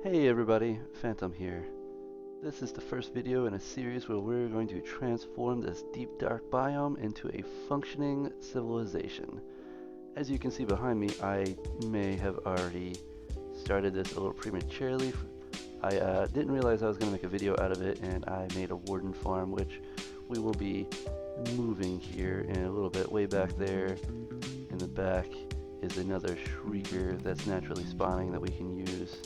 Hey everybody, Phantom here. This is the first video in a series where we're going to transform this deep dark biome into a functioning civilization. As you can see behind me, I may have already started this a little prematurely. I didn't realize I was going to make a video out of it, and I made a warden farm, which we will be moving here in a little bit. Way back there in the back is another shrieker that's naturally spawning that we can use,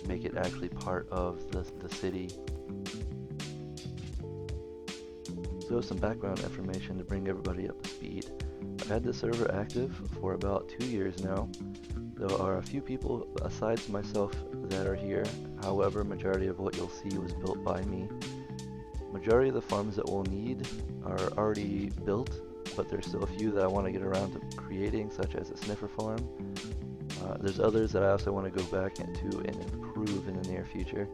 make it actually part of the city. So some background information to bring everybody up to speed. I've had the server active for about 2 years now. There are a few people besides myself that are here. However, majority of what you'll see was built by me. Majority of the farms that we'll need are already built, but there's still a few that I want to get around to creating, such as a sniffer farm. There's others that I also want to go back into and improve in the near future.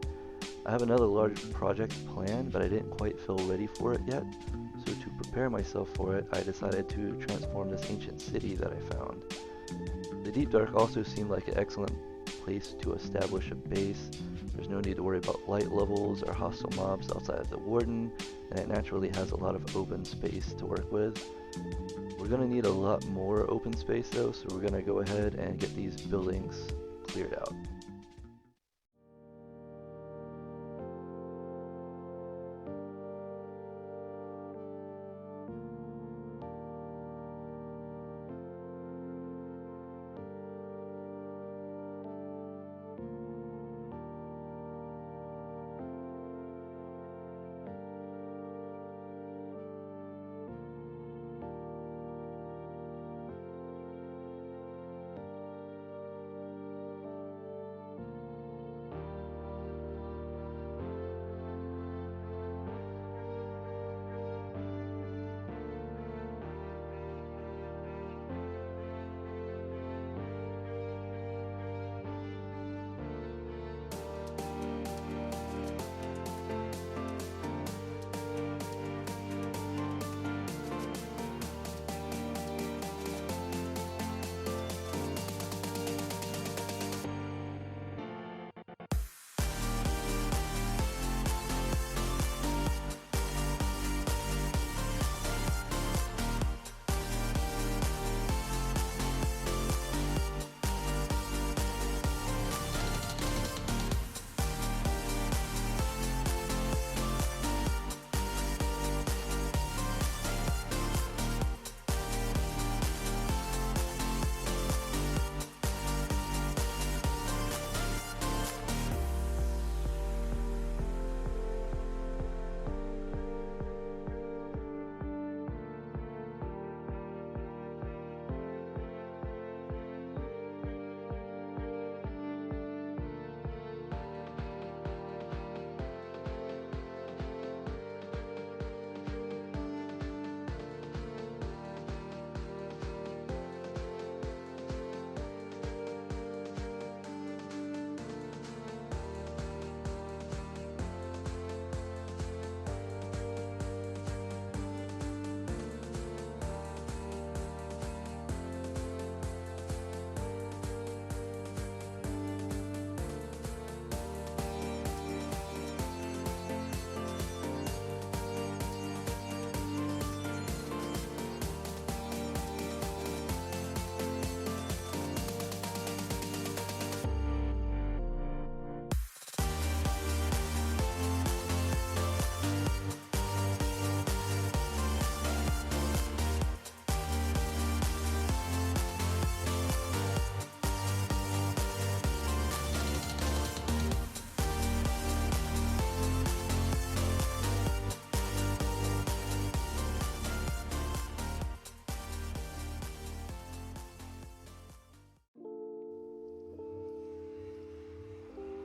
I have another large project planned, but I didn't quite feel ready for it yet. So to prepare myself for it, I decided to transform this ancient city that I found. The Deep Dark also seemed like an excellent place to establish a base. There's no need to worry about light levels or hostile mobs outside of the warden, and it naturally has a lot of open space to work with. We're going to need a lot more open space though, so we're going to go ahead and get these buildings cleared out.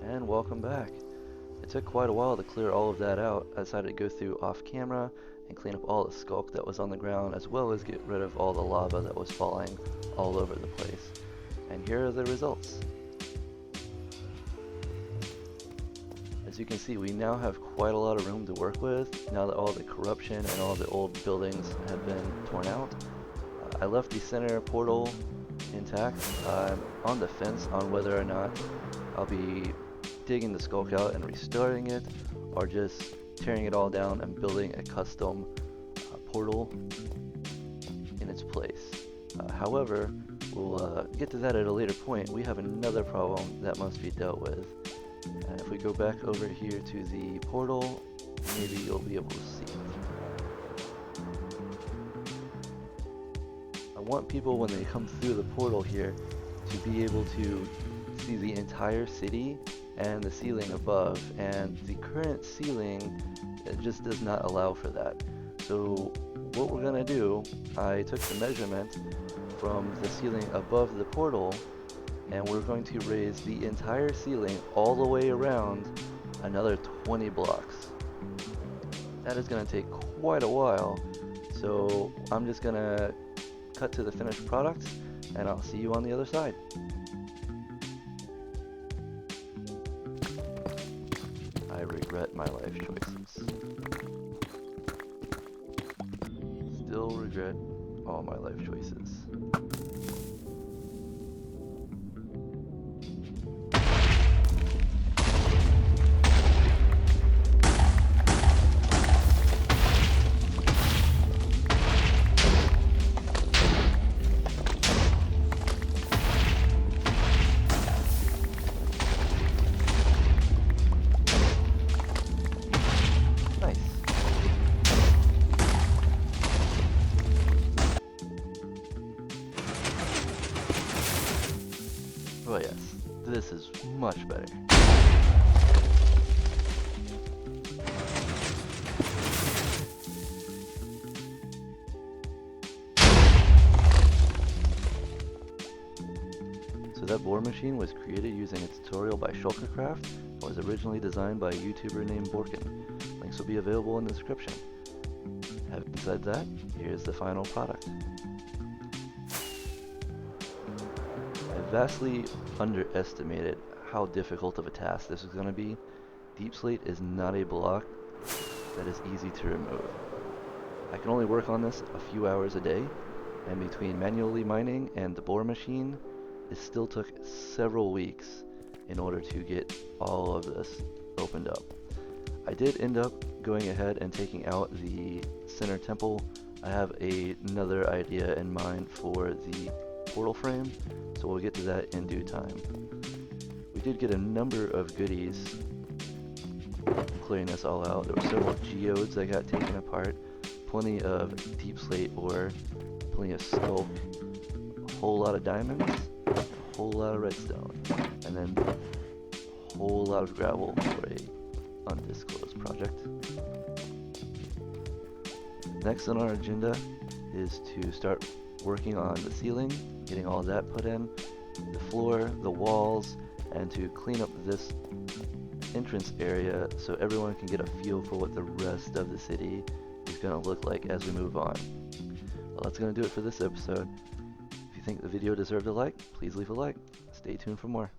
And welcome back. It took quite a while to clear all of that out. I decided to go through off camera and clean up all the skulk that was on the ground, as well as get rid of all the lava that was falling all over the place. And here are the results. As you can see, we now have quite a lot of room to work with now that all the corruption and all the old buildings have been torn out. I left the center portal intact. I'm on the fence on whether or not I'll be digging the skulk out and restarting it, or just tearing it all down and building a custom portal in its place. However, we'll get to that at a later point. We have another problem that must be dealt with. And if we go back over here to the portal, maybe you'll be able to see it. I want people, when they come through the portal here, to be able to see the entire city and the ceiling above, and the current ceiling, it just does not allow for that. So what we're gonna do, I took the measurement from the ceiling above the portal, and we're going to raise the entire ceiling all the way around another 20 blocks. That is going to take quite a while, so I'm just going to cut to the finished product, and I'll see you on the other side. I regret my life choices. Still regret all my life choices. Oh yes, this is much better. So that bore machine was created using a tutorial by Shulkercraft and was originally designed by a YouTuber named Borkon. Links will be available in the description. Having said that, here's the final product. I vastly underestimated how difficult of a task this is going to be. Deep slate is not a block that is easy to remove. I can only work on this a few hours a day, and between manually mining and the bore machine, it still took several weeks in order to get all of this opened up. I did end up going ahead and taking out the center temple. I have another idea in mind for the portal frame, so we'll get to that in due time. We did get a number of goodies clearing this all out. There were several geodes that got taken apart, plenty of deep slate ore, plenty of skulk, a whole lot of diamonds, a whole lot of redstone, and then a whole lot of gravel for a undisclosed project. Next on our agenda is to start working on the ceiling, getting all that put in, the floor, the walls, and to clean up this entrance area so everyone can get a feel for what the rest of the city is going to look like as we move on. Well, that's going to do it for this episode. If you think the video deserved a like, please leave a like. Stay tuned for more.